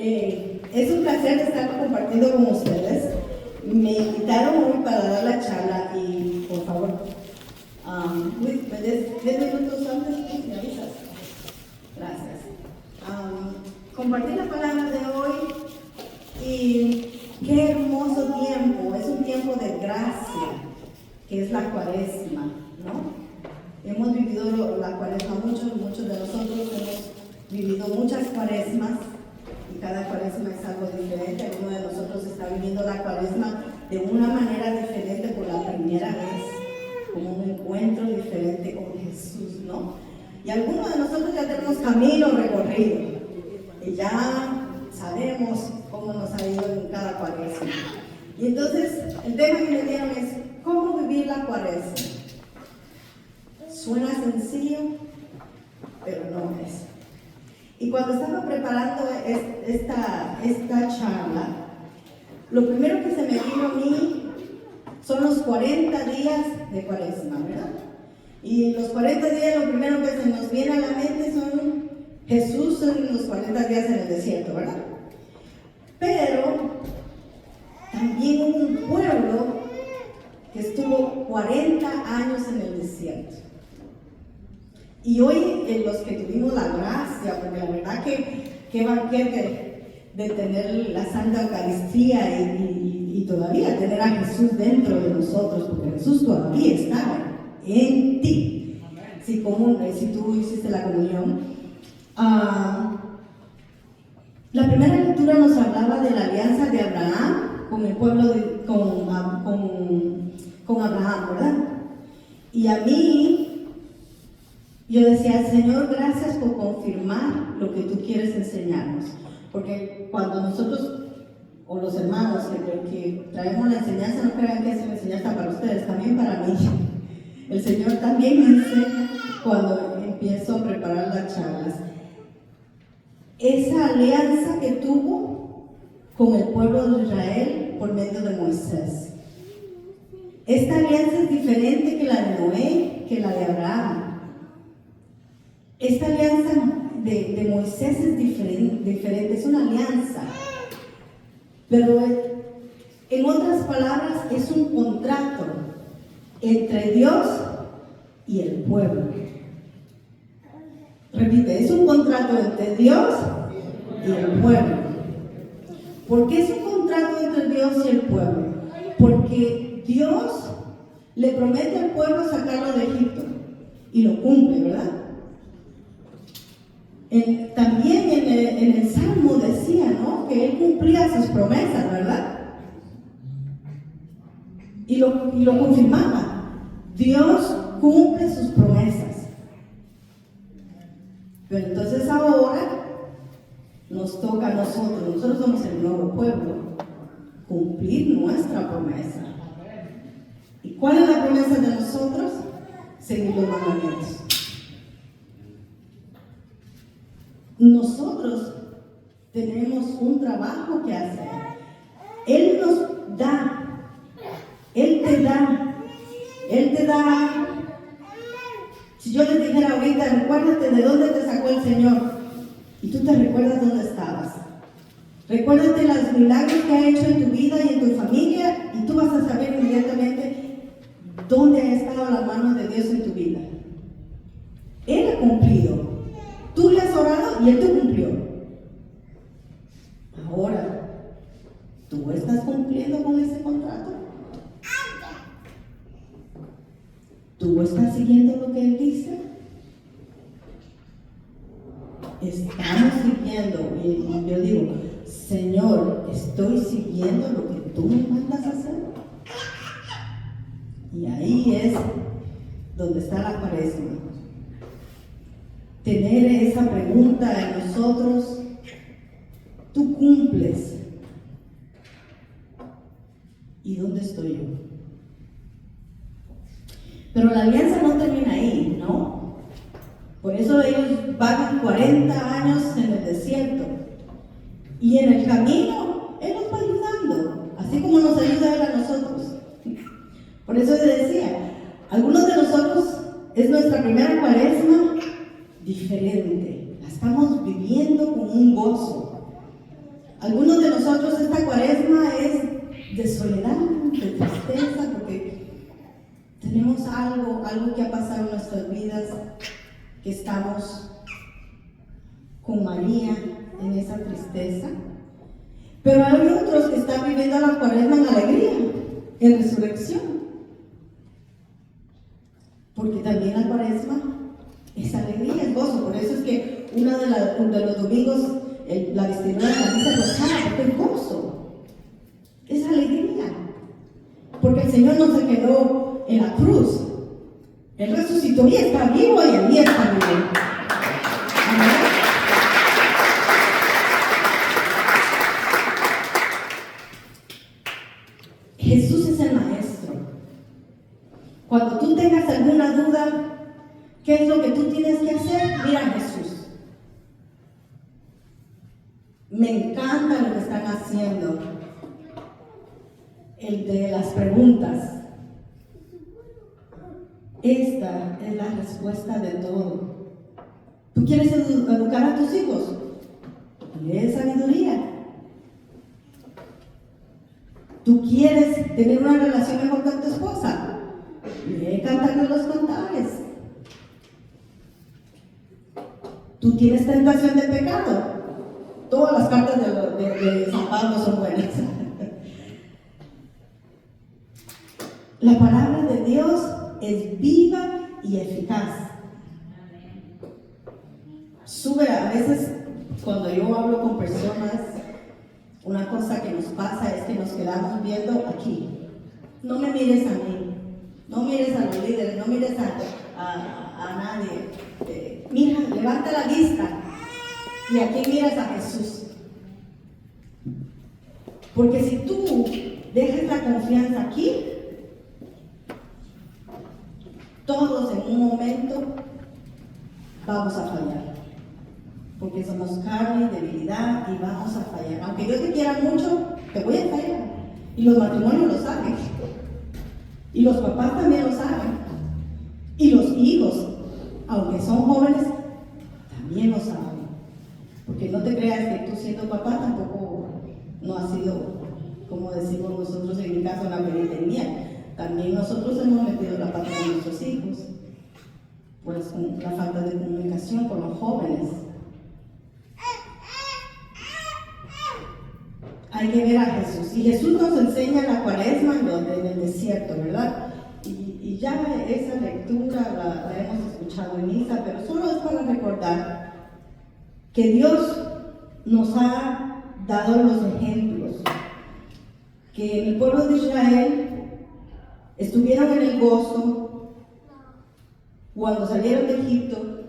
Es un placer estar compartiendo con ustedes. Me invitaron hoy para dar la charla y, por favor, Luis, ¿me des 10 minutos antes? ¿Me avisas? Gracias. Compartir la palabra de hoy y qué hermoso tiempo. Es un tiempo de gracia, que es la Cuaresma, ¿no? Hemos vivido la Cuaresma, muchos de nosotros hemos vivido muchas Cuaresmas. Y cada Cuaresma es algo diferente. Alguno de nosotros está viviendo la Cuaresma de una manera diferente por la primera vez, como un encuentro diferente con Jesús, ¿no? Y algunos de nosotros ya tenemos camino recorrido y ya sabemos cómo nos ha ido en cada Cuaresma. Y entonces el tema que me dieron es ¿cómo vivir la Cuaresma? Suena sencillo, pero no es. Y cuando estaba preparando esta charla, lo primero que se me vino a mí son los 40 días de Cuaresma, ¿verdad? Y los 40 días, lo primero que se nos viene a la mente son Jesús en los 40 días en el desierto, ¿verdad? Pero también hubo un pueblo que estuvo 40 años en el desierto. Y hoy, los que tuvimos la gracia, porque la verdad que banquete de tener la Santa Eucaristía y todavía tener a Jesús dentro de nosotros, porque Jesús todavía está en ti. Si tú hiciste la comunión. La primera lectura nos hablaba de la alianza de Abraham con el pueblo, con Abraham, ¿verdad? Y a mí, yo decía, Señor, gracias por confirmar lo que tú quieres enseñarnos. Porque cuando nosotros, o los hermanos que traemos la enseñanza, no crean que es una enseñanza para ustedes, también para mí. El Señor también me enseña cuando empiezo a preparar las charlas. Esa alianza que tuvo con el pueblo de Israel por medio de Moisés. Esta alianza es diferente que la de Noé, que la de Abraham. Esta alianza de Moisés es diferente, es una alianza, pero en otras palabras es un contrato entre Dios y el pueblo. Repite, es un contrato entre Dios y el pueblo. ¿Por qué es un contrato entre Dios y el pueblo? Porque Dios le promete al pueblo sacarlo de Egipto y lo cumple, ¿verdad? También en el Salmo decía, ¿no?, que Él cumplía sus promesas, ¿verdad? Y lo confirmaba. Dios cumple sus promesas. Pero entonces ahora nos toca a nosotros somos el nuevo pueblo, cumplir nuestra promesa. ¿Y cuál es la promesa de nosotros? Seguir los mandamientos. Nosotros tenemos un trabajo que hacer. Él nos da, Él te da. Si yo les dijera ahorita, recuérdate de dónde te sacó el Señor, y tú te recuerdas dónde estabas. Recuérdate los milagros que ha hecho en tu vida y en tu familia, y tú vas a saber inmediatamente dónde ha estado la mano de Dios en tu vida. Él ha cumplido. Tú le has orado y Él te cumplió. Ahora, ¿tú estás cumpliendo con ese contrato? ¿Tú estás siguiendo lo que Él dice? Estamos siguiendo, y yo digo, Señor, ¿estoy siguiendo lo que tú me mandas a hacer? Y ahí es donde está la Cuaresma. Tener esa pregunta en nosotros, ¿tú cumples? ¿Y dónde estoy yo? Pero la alianza no termina ahí, ¿no? Por eso ellos van 40 años en el desierto. Y en el camino, Él nos va ayudando, así como nos ayuda Él a nosotros. Por eso les decía, algunos de nosotros es nuestra primera Cuaresma diferente. La estamos viviendo con un gozo. Algunos de nosotros esta cuaresma es de soledad, de tristeza, porque tenemos algo que ha pasado en nuestras vidas, que estamos con María en esa tristeza. Pero hay otros que están viviendo la cuaresma en alegría, en resurrección. Porque también la cuaresma es alegría, es gozo. Por eso es que uno de los domingos la vestidura de la misa rosada, porque es gozo, es alegría. Porque el Señor no se quedó en la cruz, Él resucitó y está vivo y allí está vivo. Amén. Jesús es el maestro. Cuando tú tengas alguna duda, ¿qué es lo que tú tienes que hacer? Mira a Jesús. Me encanta lo que están haciendo, el de las preguntas. Esta es la respuesta de todo. ¿Tú quieres educar a tus hijos? Lee sabiduría. ¿Tú quieres tener una relación mejor con tu esposa? Lee Cantar de los Cantares. ¿Tú tienes tentación de pecado? Todas las cartas de San Pablo son buenas. La palabra de Dios es viva y eficaz. A veces cuando yo hablo con personas, una cosa que nos pasa es que nos quedamos viendo aquí. No me mires a mí, no mires a los líderes, no mires a nadie. Mira, levanta la vista. Y aquí miras a Jesús. Porque si tú dejas la confianza aquí, todos en un momento vamos a fallar. Porque somos carne, debilidad y vamos a fallar. Aunque yo te quiera mucho, te voy a fallar. Y los matrimonios lo saben. Y los papás también lo saben. Y los hijos, aunque son jóvenes, también lo saben. Porque no te creas que tú siendo papá tampoco no has sido, como decimos nosotros en mi caso, una penitencia. También nosotros hemos metido la pata con nuestros hijos, pues con la falta de comunicación con los jóvenes. Hay que ver a Jesús. Y Jesús nos enseña la cuaresma en el desierto, ¿verdad? Y ya esa lectura la hemos escuchado en misa, pero solo es para recordar que Dios nos ha dado los ejemplos, que en el pueblo de Israel estuvieron en el gozo cuando salieron de Egipto,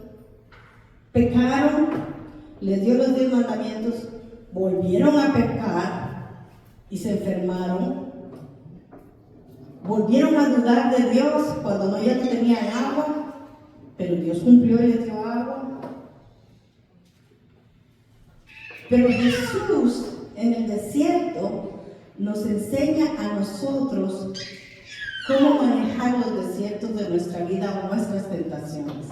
pecaron, les dio los 10 mandamientos, volvieron a pecar y se enfermaron, volvieron a dudar de Dios cuando ya no tenían agua, pero Dios cumplió y les dio agua. Pero Jesús en el desierto nos enseña a nosotros cómo manejar los desiertos de nuestra vida o nuestras tentaciones.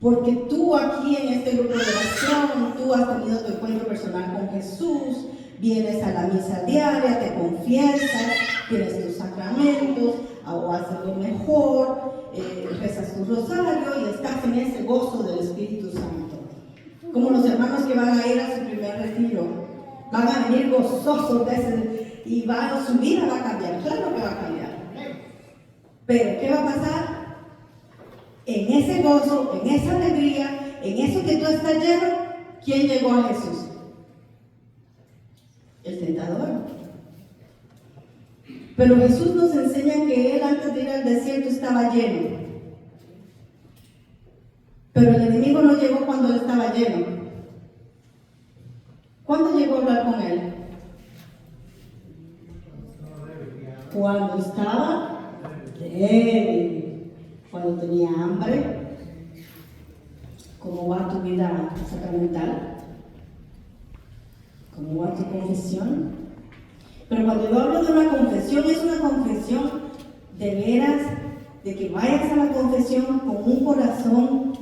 Porque tú aquí en este grupo de oración, tú has tenido tu encuentro personal con Jesús, vienes a la misa diaria, te confiesas, tienes tus sacramentos, o haces lo mejor, rezas tu rosario y estás en ese gozo del Espíritu Santo. Como los hermanos que van a ir a su primer retiro, van a venir gozosos y su vida va a cambiar, claro que va a cambiar. Pero ¿qué va a pasar? En ese gozo, en esa alegría, en eso que tú estás lleno, ¿quién llegó a Jesús? El tentador. Pero Jesús nos enseña que él antes de ir al desierto estaba lleno. Pero el enemigo no llegó cuando él estaba lleno. ¿Cuándo llegó a hablar con él? Cuando estaba débil, cuando tenía hambre. ¿Cómo va tu vida sacramental? ¿Cómo va tu confesión? Pero cuando yo hablo de una confesión, es una confesión de veras, de que vayas a la confesión con un corazón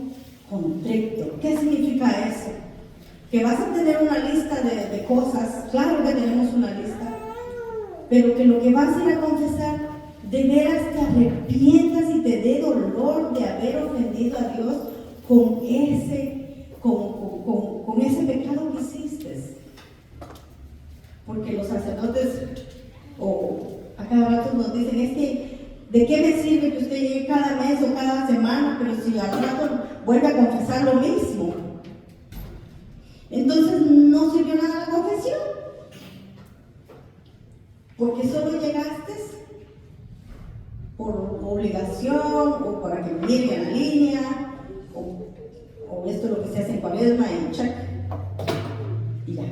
contrito. ¿Qué significa eso? que vas a tener una lista de cosas, claro que tenemos una lista, pero que lo que vas a ir a confesar, de veras te arrepientas y te dé dolor de haber ofendido a Dios con ese pecado que hiciste. Porque los sacerdotes a cada rato nos dicen, es que ¿de qué me sirve que usted llegue cada mes o cada semana, pero si al rato vuelve a confesar lo mismo? Entonces no sirvió nada la confesión, porque solo llegaste por obligación o para que llegue a la línea, o esto es lo que se hace en Cuaresma y check, y ya.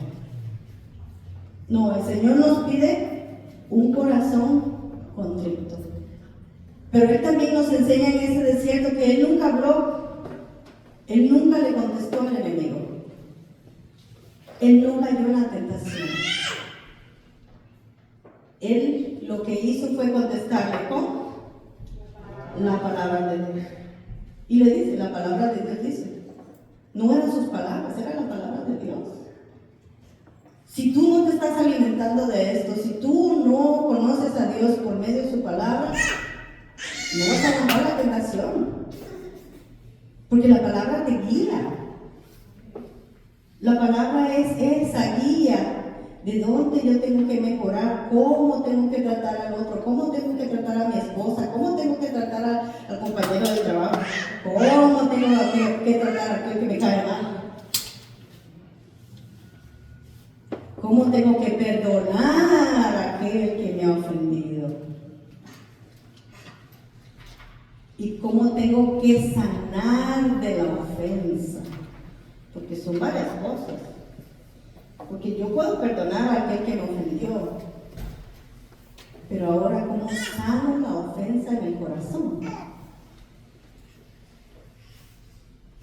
No, el Señor nos pide un corazón contrito. Pero Él también nos enseña en ese desierto que Él nunca habló, Él nunca le contestó al enemigo. Él no cayó en la tentación. Él lo que hizo fue contestarle con la palabra de Dios. Y le dice, la palabra de Dios dice, no eran sus palabras, era la palabra de Dios. Si tú no te estás alimentando de esto, si tú no conoces a Dios por medio de su palabra, no vas a aguantar la tentación, porque la palabra te guía. La palabra es esa guía de dónde yo tengo que mejorar, cómo tengo que tratar al otro, cómo tengo que tratar a mi esposa, cómo tengo que tratar al compañero de trabajo, cómo tengo que tratar a aquel que me cae mal, cómo tengo que perdonar a aquel que me ha ofendido. Y cómo tengo que sanar de la ofensa, porque son varias cosas. Porque yo puedo perdonar a aquel que me ofendió, pero ahora cómo sano la ofensa en el corazón.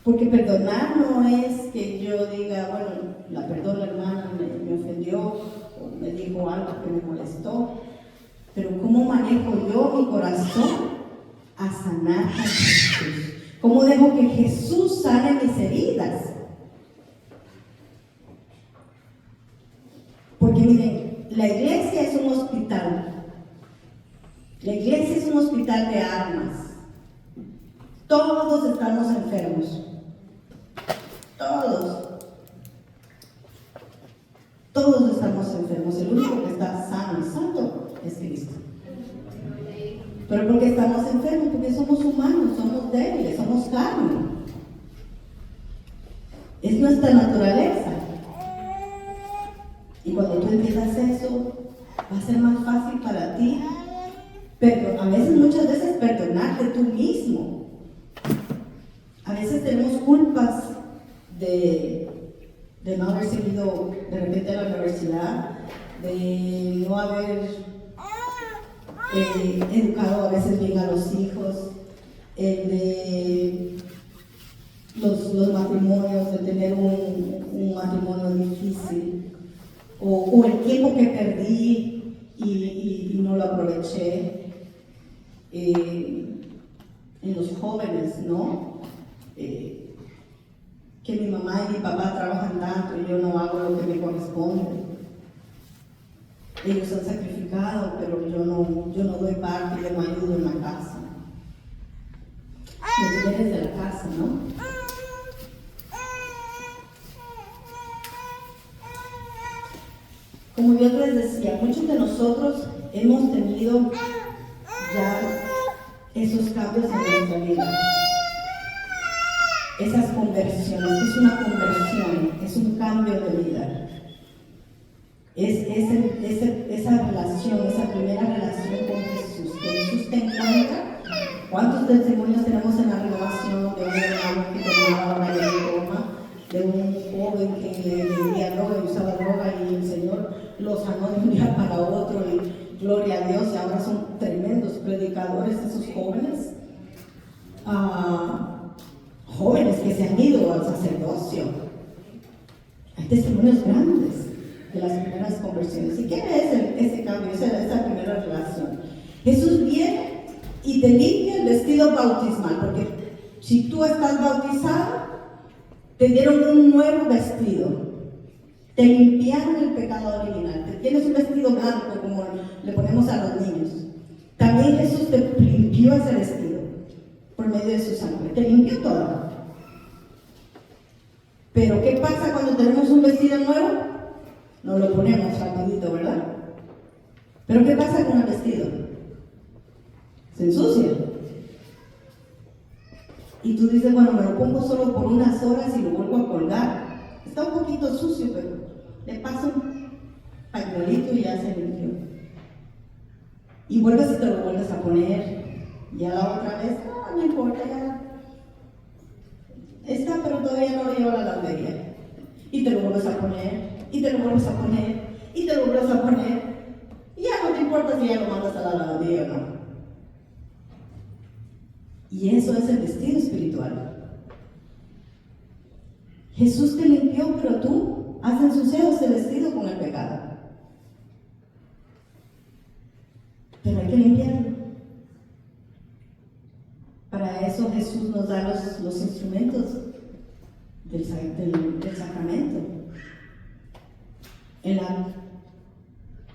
Porque perdonar no es que yo diga, bueno, la perdono, hermana, me ofendió o me dijo algo que me molestó, pero cómo manejo yo mi corazón a sanar a Jesús. ¿Cómo dejo que Jesús sane mis heridas? Porque miren, la iglesia es un hospital. La iglesia es un hospital de almas. Todos estamos enfermos. Todos estamos enfermos. El único que está sano y santo es Cristo. Pero porque estamos enfermos, porque somos humanos, somos débiles, somos carne. Es nuestra naturaleza. Y cuando tú entiendas eso, va a ser más fácil para ti. Pero muchas veces perdonarte tú mismo. A veces tenemos culpas de no haber seguido de repente a la universidad, de no haber educado a veces bien a los hijos, de los matrimonios, de tener un matrimonio difícil, o el tiempo que perdí y no lo aproveché. En los jóvenes, ¿no? Que mi mamá y mi papá trabajan tanto y yo no hago lo que me corresponde. Ellos han sacrificado, pero yo no doy parte, yo no ayudo en la casa. Los deberes de la casa, ¿no? Como yo les decía, muchos de nosotros hemos tenido ya esos cambios en nuestra vida, esas conversiones. Es una conversión, es un cambio de vida, esa relación, esa primera relación con Jesús, que Jesús te encuentra. ¿Cuántos testimonios tenemos en la renovación de un hermano que tomaba una goma, de un joven que vendía droga y usaba droga y el Señor lo sanó de un día para otro y gloria a Dios, y ahora son tremendos predicadores esos jóvenes? Jóvenes que se han ido al sacerdocio. Hay testimonios grandes de las primeras conversiones. ¿Y qué es ese cambio, esa primera relación? Jesús viene y te limpia el vestido bautismal, porque si tú estás bautizado, Te dieron un nuevo vestido. Te limpiaron el pecado original. Tienes un vestido blanco como le ponemos a los niños. También Jesús te limpió ese vestido por medio de su sangre. Te limpió todo. Pero ¿qué pasa cuando tenemos un vestido nuevo? Nos lo ponemos rapidito, ¿verdad? Pero ¿qué pasa con el vestido? Se ensucia. Y tú dices, bueno, me lo pongo solo por unas horas y lo vuelvo a colgar. Está un poquito sucio, pero le paso un pañuelito y ya se limpió. Y vuelves y te lo vuelves a poner. Ya la otra vez, no importa, ya está, pero todavía no lo llevo a la lavandería. Y te lo vuelves a poner, y te lo vuelves a poner, y te lo vuelves a poner. Y ya no te importa si ya lo mandas a la lavandería o no. Y eso es el vestido espiritual. Jesús te limpió, pero tú has ensuciado ese vestido con el pecado. Pero hay que limpiarlo. Para eso Jesús nos da los instrumentos del sacramento.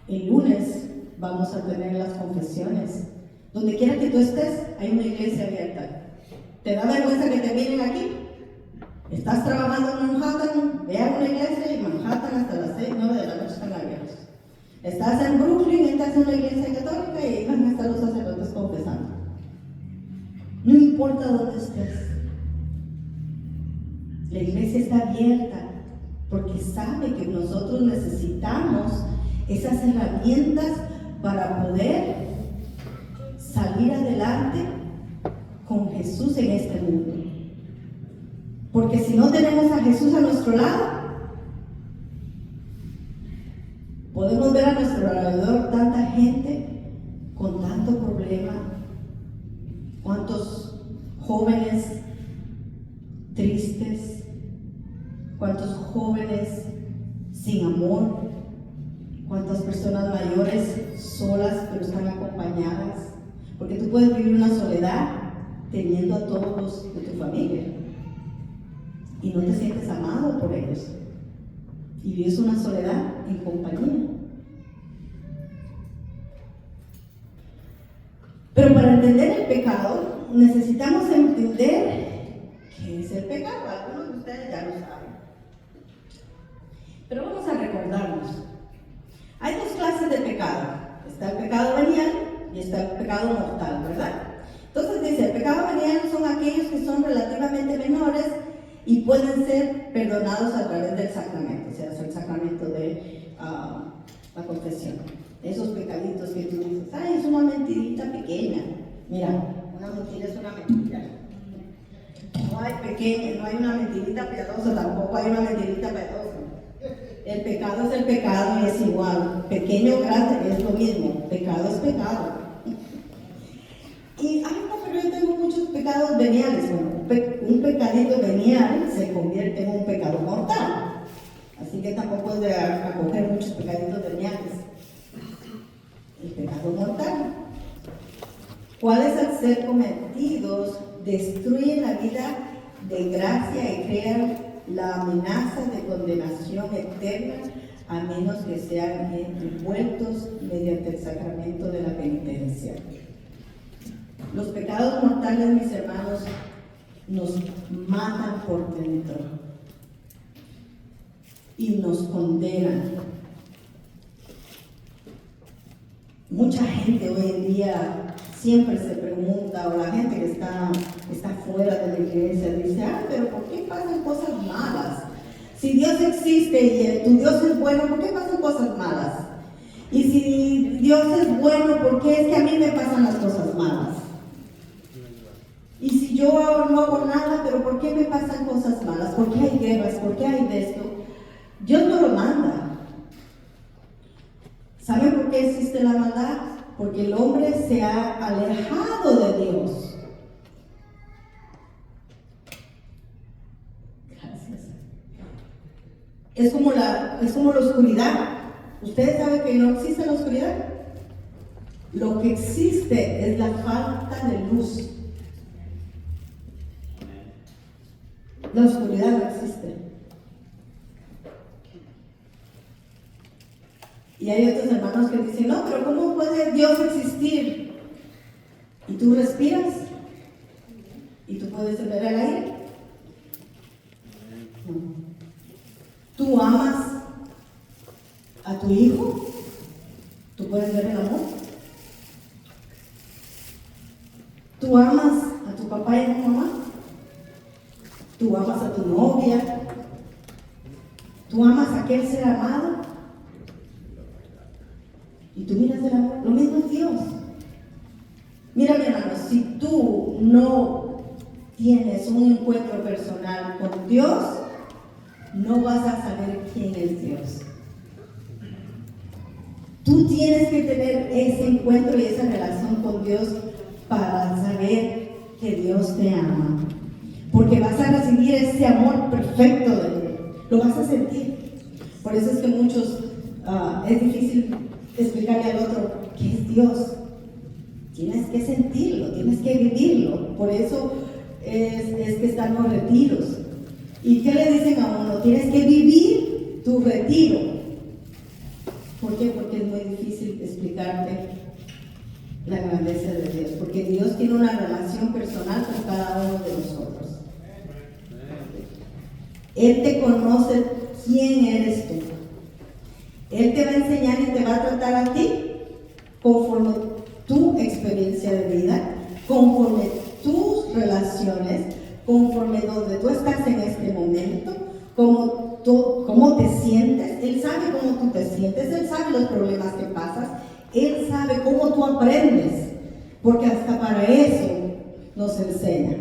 El lunes vamos a tener las confesiones. Donde quiera que tú estés, hay una iglesia abierta. ¿Te da vergüenza que te miren aquí? Estás trabajando en Manhattan, ve a una iglesia y Manhattan hasta las 6, 9 de la noche están abiertos. Estás en Brooklyn, estás en una iglesia católica y ahí van a estar los sacerdotes confesando. No importa dónde estés. La iglesia está abierta porque sabe que nosotros necesitamos esas herramientas para poder salir adelante con Jesús en este mundo. Porque si no tenemos a Jesús a nuestro lado, podemos ver a nuestro alrededor tanta gente con tanto problema, cuántos jóvenes tristes, cuántos jóvenes sin amor, cuántas personas mayores solas pero están acompañadas. Porque tú puedes vivir una soledad teniendo a todos los de tu familia y no te sientes amado por ellos. Y vives una soledad en compañía. Pero para entender el pecado, necesitamos entender qué es el pecado. Algunos de ustedes ya lo saben. Pero vamos a recordarnos. Hay dos clases de pecado. Está el pecado venial y está el pecado mortal, ¿verdad? Entonces dice, el pecado venial son aquellos que son relativamente menores y pueden ser perdonados a través del sacramento, o sea, el sacramento de la confesión. Esos pecaditos que tú dices, ay, es una mentirita pequeña. Mira, una mentira es una mentira. No hay una mentirita piadosa, tampoco hay una mentirita piadosa. El pecado es el pecado y es igual. Pequeño o grande es lo mismo. Pecado es pecado. Y pero yo tengo muchos pecados veniales. Bueno, un pecadito venial se convierte en un pecado mortal. Así que tampoco es de acoger muchos pecaditos veniales. El pecado mortal. ¿Cuáles al ser cometidos destruyen la vida de gracia y crean la amenaza de condenación eterna a menos que sean envueltos mediante el sacramento de la penitencia? Los pecados mortales, mis hermanos, nos matan por dentro y nos condenan. Mucha gente hoy en día siempre se pregunta, o la gente que está fuera de la iglesia dice, pero ¿por qué pasan cosas malas? Si Dios existe y tu Dios es bueno, ¿por qué pasan cosas malas? Y si Dios es bueno, ¿por qué es que a mí me pasan las cosas malas? Y si yo no hago nada, ¿pero por qué me pasan cosas malas? ¿Por qué hay guerras? ¿Por qué hay de esto? Dios no lo manda. ¿Saben por qué existe la maldad? Porque el hombre se ha alejado de Dios. Gracias. Es como la oscuridad. ¿Ustedes saben que no existe la oscuridad? Lo que existe es la falta de luz. La oscuridad no existe. Y hay otros hermanos que dicen, no, pero ¿cómo puede Dios existir? ¿Y tú respiras? ¿Y tú puedes ver el aire? No. ¿Tú amas a tu hijo? ¿Tú puedes ver el amor? ¿Tú amas a tu papá y a tu mamá? ¿Tú amas a tu novia? ¿Tú amas a aquel ser amado? Y tú miras el amor, lo mismo es Dios. Mira, mi hermano, si tú no tienes un encuentro personal con Dios, no vas a saber quién es Dios. Tú tienes que tener ese encuentro y esa relación con Dios para saber que Dios te ama. Porque vas a recibir ese amor perfecto de Él. Lo vas a sentir. Por eso es que muchos, es difícil explicarle al otro qué es Dios. Tienes que sentirlo, tienes que vivirlo. Por eso es que están los retiros. ¿Y qué le dicen a uno? Tienes que vivir tu retiro. ¿Por qué? Porque es muy difícil explicarte la grandeza de Dios. Porque Dios tiene una relación personal con cada uno de nosotros. Él te conoce quién eres tú. Él te va a enseñar y te va a tratar a ti conforme tu experiencia de vida, conforme tus relaciones, conforme donde tú estás en este momento, cómo te sientes. Él sabe cómo tú te sientes, Él sabe los problemas que pasas, Él sabe cómo tú aprendes, porque hasta para eso nos enseña.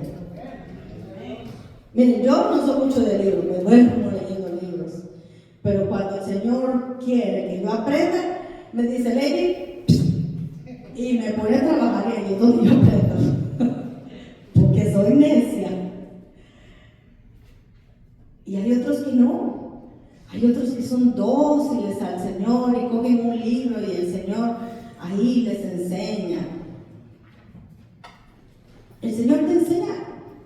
Miren, yo no soy mucho de libros, me duermo leyendo libros, pero cuando el Señor quiere que yo aprenda, me dice, Lady, y me pone a trabajar en ello donde yo aprendo, porque soy necia. Y hay otros que no, hay otros que son dóciles al Señor y cogen un libro y el Señor ahí les enseña. El Señor te enseña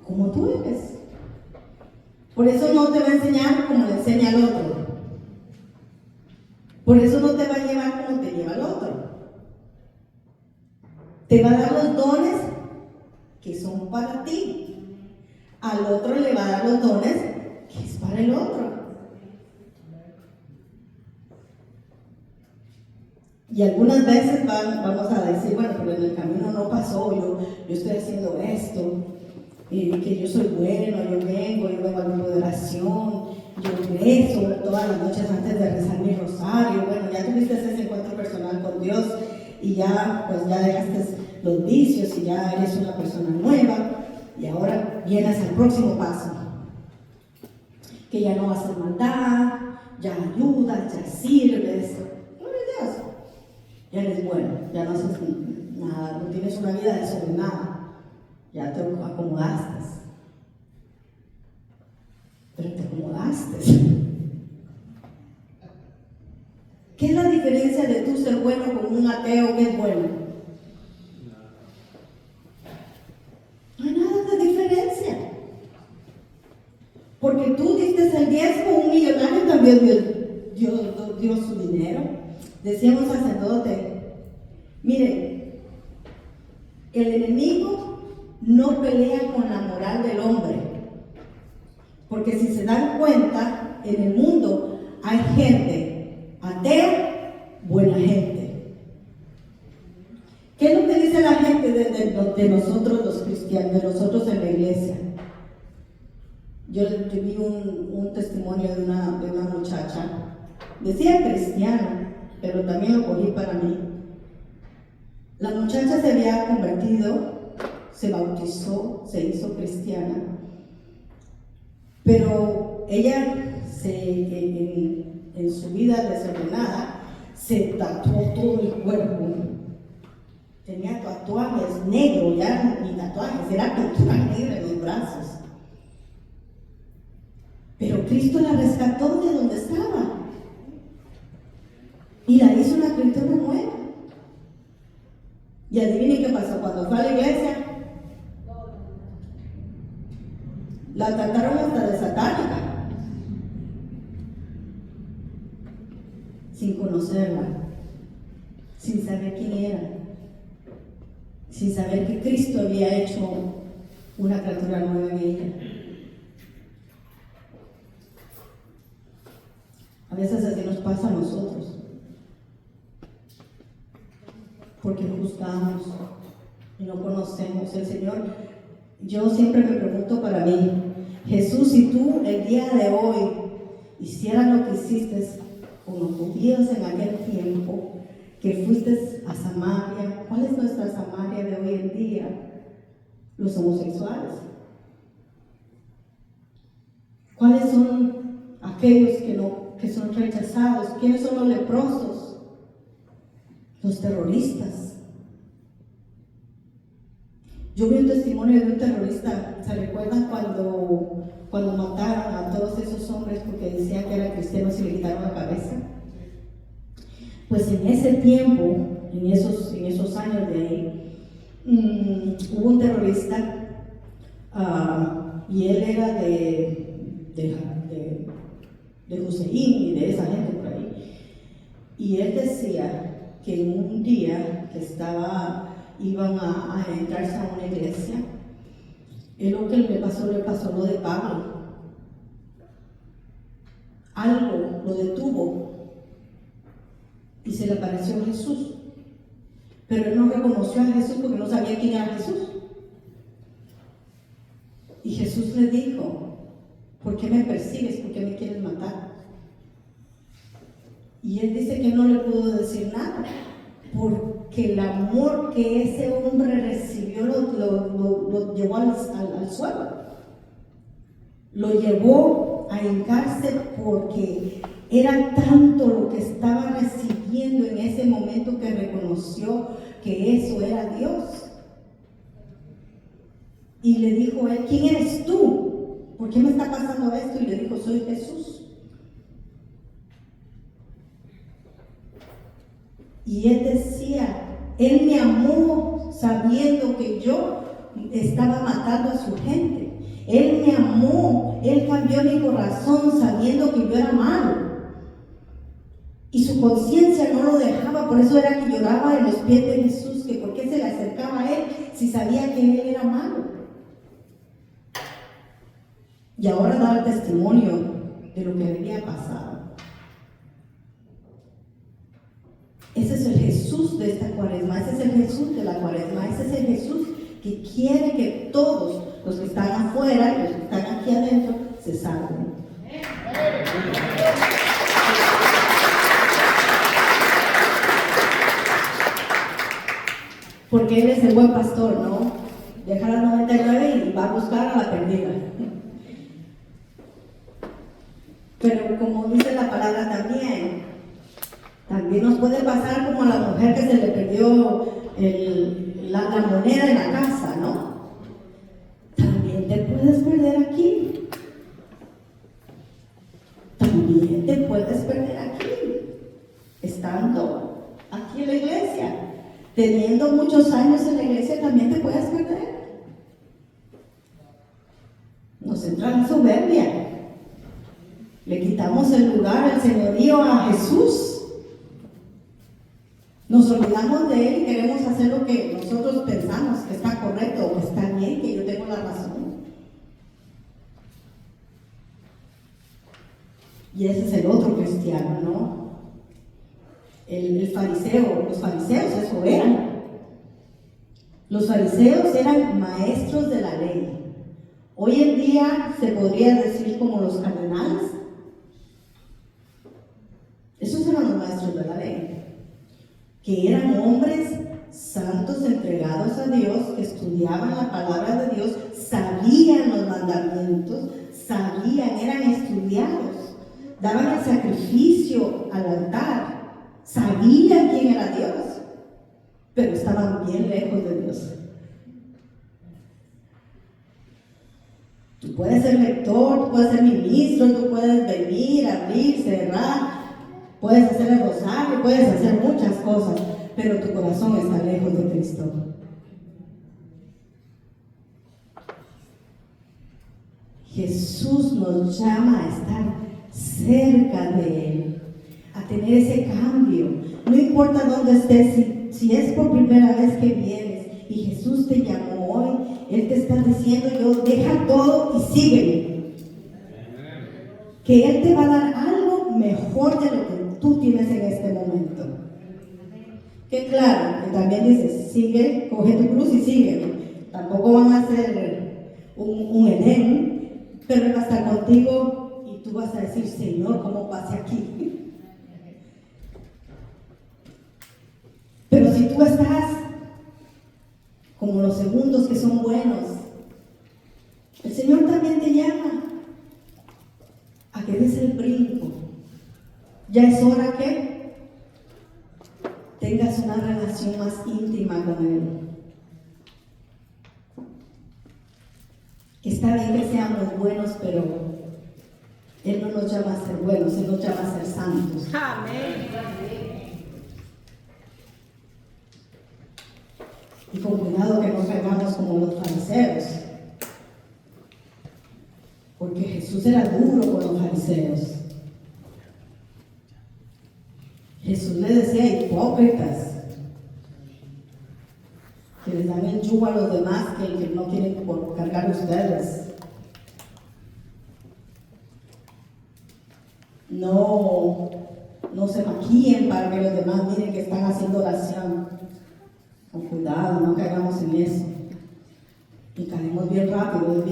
como tú eres. Por eso no te va a enseñar como le enseña al otro. Por eso no te va a llevar como te lleva al otro. Te va a dar los dones que son para ti. Al otro le va a dar los dones que es para el otro. Y algunas veces vamos a decir, bueno, pero en el camino no pasó, yo estoy haciendo esto, y que yo soy bueno, yo vengo al grupo de oración, yo rezo todas las noches antes de rezar mi rosario. Bueno, ya tuviste ese encuentro personal con Dios y ya, pues ya dejaste los vicios y ya eres una persona nueva y ahora vienes al próximo paso, que ya no haces maldad, ya ayudas, ya sirves. Gloria a Dios. Ya eres bueno, ya no haces nada, no tienes una vida desordenada. Ya te acomodaste. Pero te acomodaste. ¿Qué es la diferencia de tú ser bueno con un ateo que es bueno? No hay nada de diferencia. Porque tú diste el diezmo, un millonario también dio su dinero. Decía un sacerdote, mire, el enemigo no pelea con la moral del hombre, porque si se dan cuenta, en el mundo hay gente atea, buena gente. ¿Qué es lo que dice la gente de nosotros los cristianos, de nosotros en la iglesia? Yo vi un testimonio de una muchacha, decía cristiana, pero también lo cogí para mí. La muchacha se había convertido, se bautizó, se hizo cristiana, pero ella en su vida desordenada se tatuó todo el cuerpo. Tenía tatuajes negros, ya ni tatuajes, era pintura negra en los brazos. Pero Cristo la rescató de donde estaba y la hizo una criatura nueva. Y adivinen qué pasó cuando fue a la iglesia. La trataron hasta de satánica, sin conocerla, sin saber quién era, sin saber que Cristo había hecho una criatura nueva en ella. A veces así nos pasa a nosotros, porque juzgamos y no conocemos. El Señor, yo siempre me pregunto para mí, Jesús, si tú el día de hoy hicieras lo que hiciste con los judíos en aquel tiempo, que fuiste a Samaria, ¿cuál es nuestra Samaria de hoy en día? Los homosexuales. ¿Cuáles son aquellos que son rechazados? ¿Quiénes son los leprosos? Los terroristas. Yo vi un testimonio de un terrorista. ¿Se recuerdan cuando mataron a todos esos hombres porque decían que eran cristianos y le quitaron la cabeza? Pues en ese tiempo, en esos años de ahí, hubo un terrorista y él era de Hussein y de esa gente por ahí. Y él decía que en un día que iban a entrarse a una iglesia, lo que le pasó lo de Pablo. Algo lo detuvo y se le apareció Jesús. Pero él no reconoció a Jesús porque no sabía quién era Jesús. Y Jesús le dijo: ¿por qué me persigues? ¿Por qué me quieres matar? Y él dice que no le pudo decir nada, porque el amor que ese hombre recibió lo llevó al suelo. Lo llevó a hincarse porque era tanto lo que estaba recibiendo en ese momento que reconoció que eso era Dios. Y le dijo él: ¿quién eres tú? ¿Por qué me está pasando esto? Y le dijo: soy Jesús. Y él decía: él me amó sabiendo que yo estaba matando a su gente. Él me amó, él cambió mi corazón sabiendo que yo era malo. Y su conciencia no lo dejaba, por eso era que lloraba en los pies de Jesús, que por qué se le acercaba a él si sabía que él era malo. Y ahora da el testimonio de lo que había pasado. Ese es el Jesús de esta cuaresma, ese es el Jesús de la cuaresma, ese es el Jesús que quiere que todos los que están afuera y los que están aquí adentro se salven. Porque Él es el buen pastor, ¿no? Deja a 99 y va a buscar a la perdida. Pero como dice la palabra también nos puede pasar como a la mujer que se le perdió la moneda en la casa, ¿no? También te puedes perder aquí. También te puedes perder aquí, estando aquí en la iglesia. Teniendo muchos años en la iglesia también te puedes perder. Nos entra la soberbia. Le quitamos el lugar, el señorío a Jesús. Nos olvidamos de Él y queremos hacer lo que nosotros pensamos que está correcto o que está bien, que yo tengo la razón. Y ese es el otro cristiano, ¿no? El fariseo, los fariseos eso eran. Los fariseos eran maestros de la ley. Hoy en día se podría decir como los cardenales. Esos eran los maestros de la ley, que eran hombres santos entregados a Dios, que estudiaban la palabra de Dios, sabían los mandamientos, eran estudiados, daban el sacrificio al altar, sabían quién era Dios, pero estaban bien lejos de Dios. Tú puedes ser lector, tú puedes ser ministro, tú puedes venir, abrir, cerrar, puedes hacer el rosario, puedes hacer muchas cosas, pero tu corazón está lejos de Cristo. Jesús nos llama a estar cerca de Él, a tener ese cambio. No importa dónde estés, si es por primera vez que vienes y Jesús te llamó hoy, Él te está diciendo, yo deja todo y sígueme. Que Él te va a dar algo mejor de lo que tú tienes en este momento. Que claro, que también dices, sigue, coge tu cruz y sígueme. Tampoco van a hacer un Edén, pero Él va a estar contigo y tú vas a decir, Señor, ¿cómo pasé aquí? Pero si tú estás como los segundos que son buenos, el Señor también te llama a que des el brinco. Ya es hora que tengas una relación más íntima con Él. Está bien que seamos buenos, pero Él no nos llama a ser buenos, Él nos llama a ser santos. Amén. Y con cuidado que no caigamos como los fariseos, porque Jesús era duro con los fariseos. Jesús les decía hipócritas, que les dan el yugo a los demás que no quieren cargar ustedes. No se maquillen para que los demás miren que están haciendo oración. Con cuidado, no caigamos en eso. Y caemos bien rápido,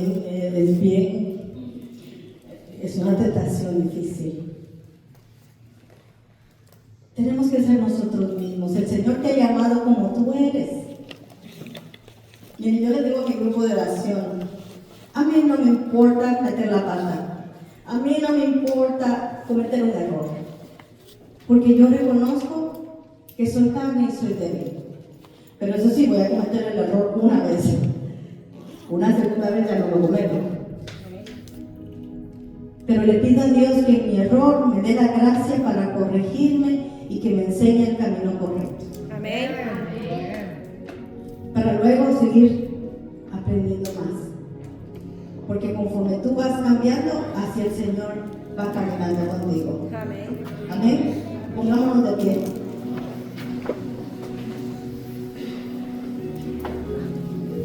es una tentación difícil. Tenemos que ser nosotros mismos. El Señor te ha llamado como tú eres. Miren, yo les digo a mi grupo de oración, a mí no me importa meter la pata, a mí no me importa cometer un error, porque yo reconozco que soy carne y soy débil. Pero eso sí, voy a cometer el error una vez. Una segunda vez ya no lo cometo. Pero le pido a Dios que en mi error me dé la gracia para corregirme y que me enseñe el camino correcto. Amén. Para luego seguir aprendiendo más. Porque conforme tú vas cambiando, hacia el Señor va caminando contigo. Amén. Amén. Pongámonos de pie.